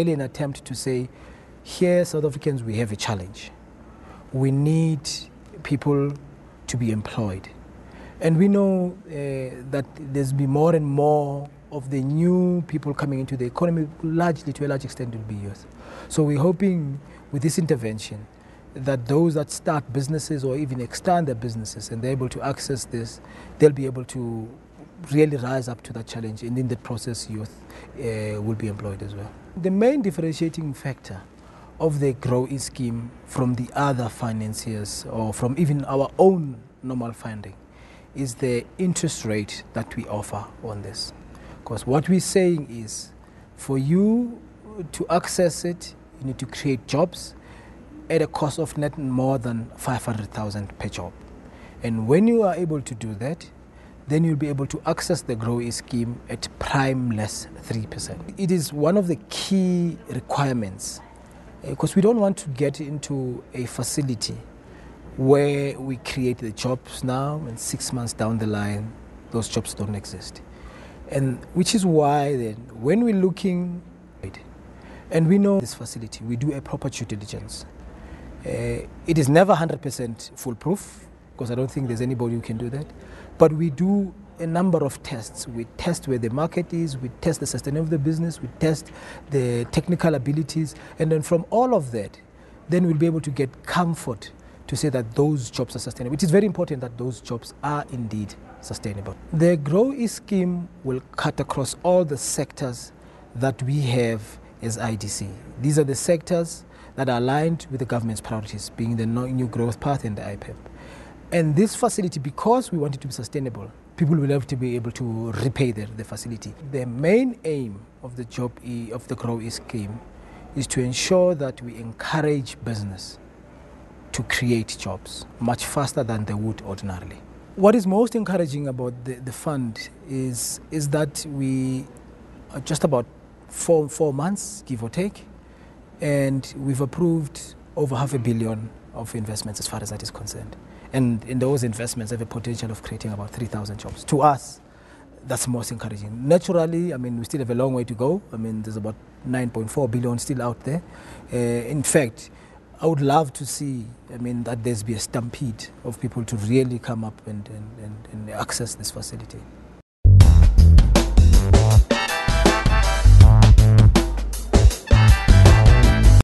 really an attempt to say, here, South Africans, we have a challenge. We need people to be employed. And we know that there's been more and more of the new people coming into the economy, largely to a large extent will be youth. So we're hoping with this intervention that those that start businesses or even extend their businesses and they're able to access this, they'll be able to really rise up to that challenge, and in that process youth will be employed as well. The main differentiating factor of the Grow scheme from the other financiers or from even our own normal funding is the interest rate that we offer on this. Because what we're saying is, for you to access it, you need to create jobs at a cost of not more than 500,000 per job. And when you are able to do that, then you'll be able to access the Grow scheme at prime less 3%. It is one of the key requirements, because we don't want to get into a facility where we create the jobs now and 6 months down the line, those jobs don't exist. And which is why then, when we're looking, and we know this facility, we do a proper due diligence. It is never 100% foolproof, because I don't think there's anybody who can do that. But we do a number of tests. We test where the market is, we test the sustainability of the business, we test the technical abilities, and then from all of that, then we'll be able to get comfort to say that those jobs are sustainable. It is very important that those jobs are indeed sustainable. The Grow scheme will cut across all the sectors that we have as IDC. These are the sectors that are aligned with the government's priorities, being the new growth path and the IPEP. And this facility, because we want it to be sustainable, people will have to be able to repay the facility. The main aim of the of the Grow scheme is to ensure that we encourage business to create jobs much faster than they would ordinarily. What is most encouraging about the fund is that we are just about four months, give or take, and we've approved over $500 million of investments as far as that is concerned. And in those investments have a potential of creating about 3,000 jobs. To us, that's most encouraging. Naturally, I mean, we still have a long way to go. I mean, there's about 9.4 billion still out there. In fact, I would love to see, I mean, that there's be a stampede of people to really come up and access this facility.